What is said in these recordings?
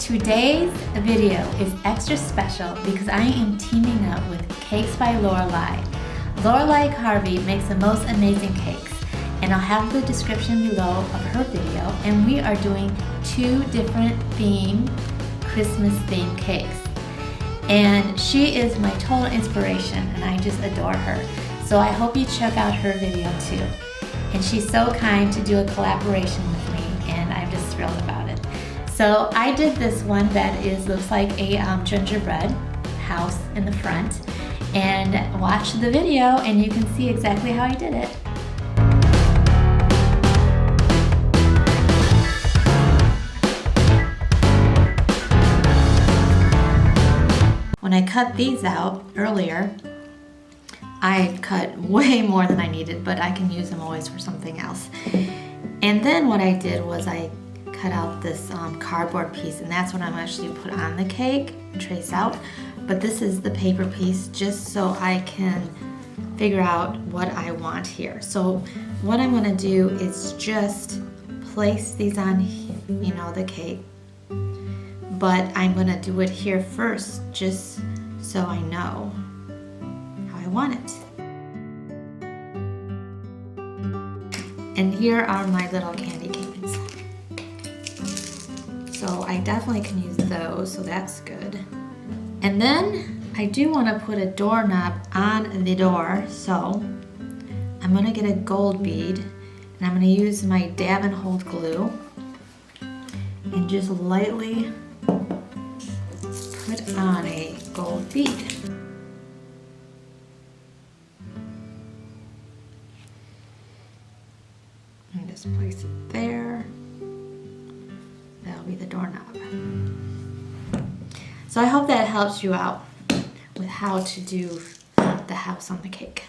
Today's video is extra special because I am teaming up with Cakes by Lorelei. Lorelei Harvey makes the most amazing cakes, and I'll have the description below of her video, and we are doing two different Christmas themed cakes. And she is my total inspiration, and I just adore her. So I hope you check out her video too. And she's so kind to do a collaboration with me, and I'm just thrilled about it. So I did this one that looks like a gingerbread house in the front, and watch the video and you can see exactly how I did it. When I cut these out earlier, I cut way more than I needed, but I can use them always for something else. And then what I did was I cut out this cardboard piece, and that's what I'm actually put on the cake, trace out. But this is the paper piece, just so I can figure out what I want here. So what I'm gonna do is just place these on, the cake. But I'm gonna do it here first, just so I know how I want it. And here are my little candy canes. So I definitely can use those, so that's good. And then I do want to put a doorknob on the door, so I'm gonna get a gold bead, and I'm gonna use my dab and hold glue and just lightly put on a gold bead. And just place it there. That'll be the doorknob. So I hope that helps you out with how to do the house on the cake.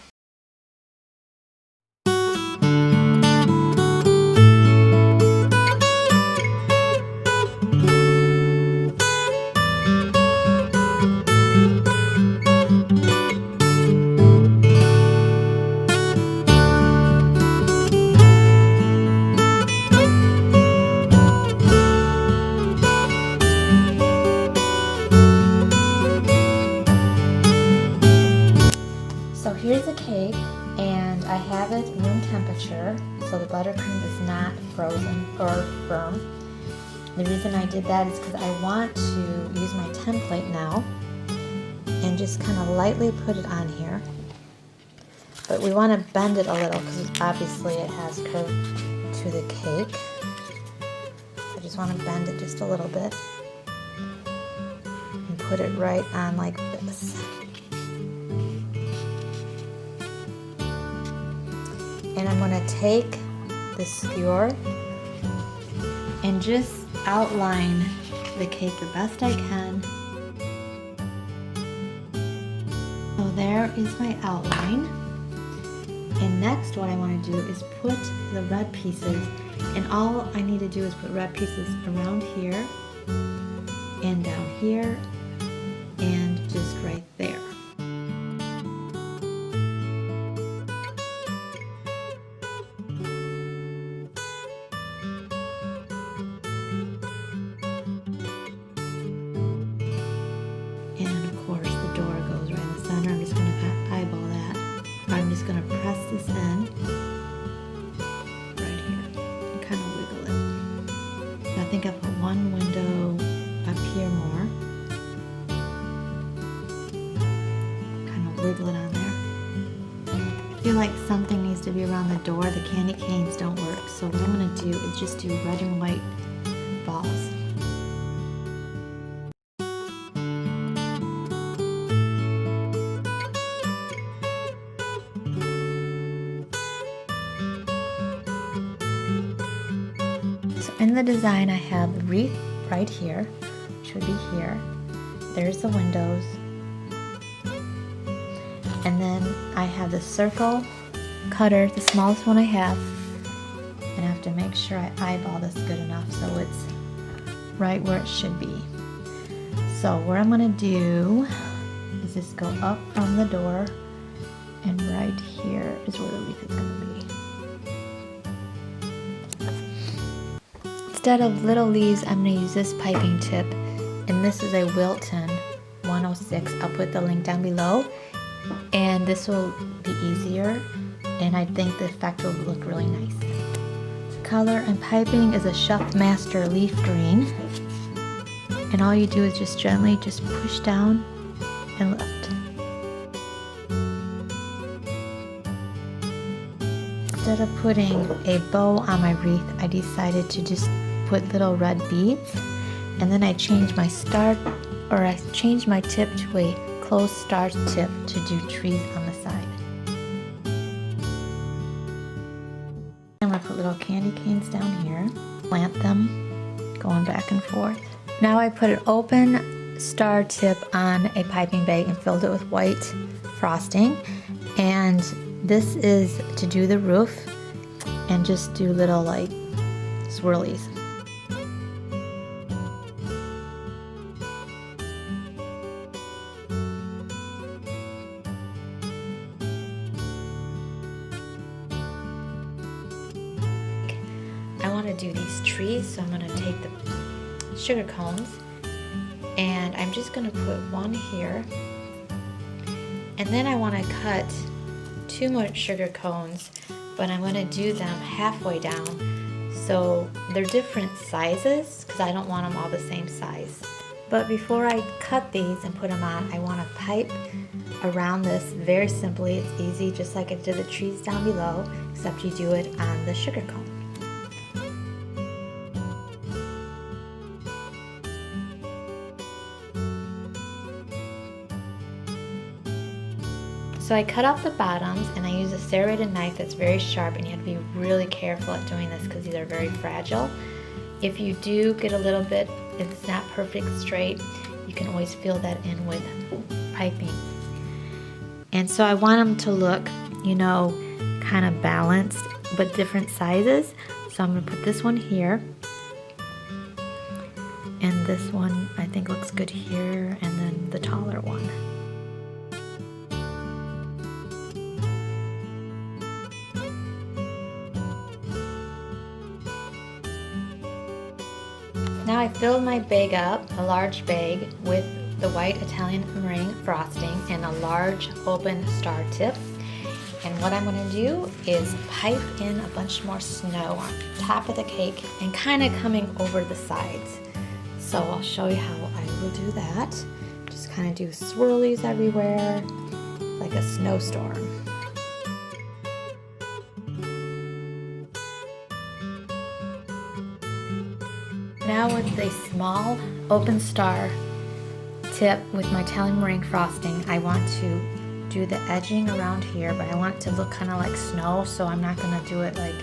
Here's the cake, and I have it room temperature, so the buttercream is not frozen or firm. The reason I did that is because I want to use my template now and just kind of lightly put it on here. But we want to bend it a little because obviously it has curve to the cake. I just want to bend it just a little bit and put it right on like this. And I'm going to take the skewer and just outline the cake the best I can. So there is my outline. And next what I want to do is put the red pieces, and all I need to do is put red pieces around here and down here and just right there. I'm just going to press this in right here and kind of wiggle it. So I think I put one window up here more. Kind of wiggle it on there. I feel like something needs to be around the door. The candy canes don't work. So what I'm going to do is just do red and white balls. In the design, I have the wreath right here, which would be here. There's the windows. And then I have the circle cutter, the smallest one I have. And I have to make sure I eyeball this good enough so it's right where it should be. So what I'm going to do is just go up from the door, and right here is where the wreath is going to be. Instead of little leaves, I'm going to use this piping tip, and this is a Wilton 106. I'll put the link down below, and this will be easier, and I think the effect will look really nice. Color and piping is a Chef Master leaf green, and all you do is just gently just push down and lift. Instead of putting a bow on my wreath, I decided to just put little red beads, and then I changed my tip to a closed star tip to do trees on the side. I'm going to put little candy canes down here, plant them, going back and forth. Now I put an open star tip on a piping bag and filled it with white frosting, and this is to do the roof and just do little like swirlies. I want to do these trees, so I'm going to take the sugar cones and I'm just going to put one here, and then I want to cut 2 more sugar cones, but I'm going to do them halfway down so they're different sizes because I don't want them all the same size. But before I cut these and put them on, I want to pipe around this very simply. It's easy, just like I did the trees down below, except you do it on the sugar cone. So I cut off the bottoms and I use a serrated knife that's very sharp, and you have to be really careful at doing this because these are very fragile. If you do get a little bit, it's not perfect straight, you can always fill that in with piping. And so I want them to look, you know, kind of balanced, but different sizes. So I'm going to put this one here, and this one I think looks good here, and then the taller one. Now I filled my bag up, a large bag, with the white Italian meringue frosting and a large open star tip. And what I'm going to do is pipe in a bunch more snow on top of the cake and kind of coming over the sides. So I'll show you how I will do that. Just kind of do swirlies everywhere, like a snowstorm. Now with a small open star tip with my Italian meringue frosting, I want to do the edging around here, but I want it to look kind of like snow, so I'm not going to do it like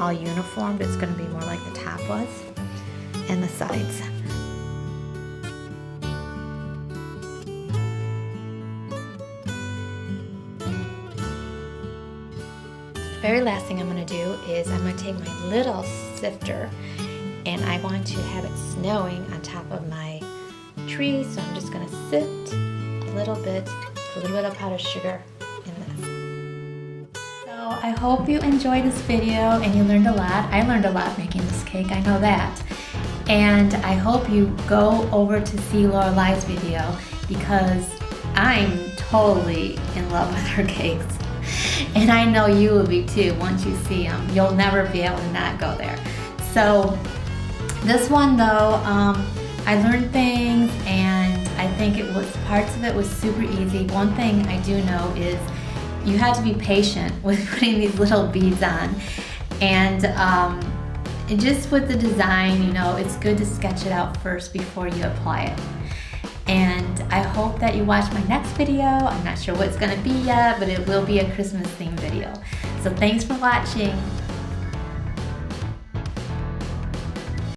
all uniform, but it's going to be more like the top was, and the sides. Very last thing I'm going to do is I'm going to take my little sifter, and I want to have it snowing on top of my tree, so I'm just going to sift a little bit of powdered sugar in this. So I hope you enjoyed this video and you learned a lot. I learned a lot making this cake, I know that. And I hope you go over to see Lorelai's video, because I'm totally in love with her cakes. And I know you will be too once you see them. You'll never be able to not go there. So this one though, I learned things, and I think parts of it was super easy. One thing I do know is you have to be patient with putting these little beads on, and just with the design, you know, it's good to sketch it out first before you apply it. And I hope that you watch my next video. I'm not sure what it's gonna be yet, but it will be a Christmas themed video. So thanks for watching.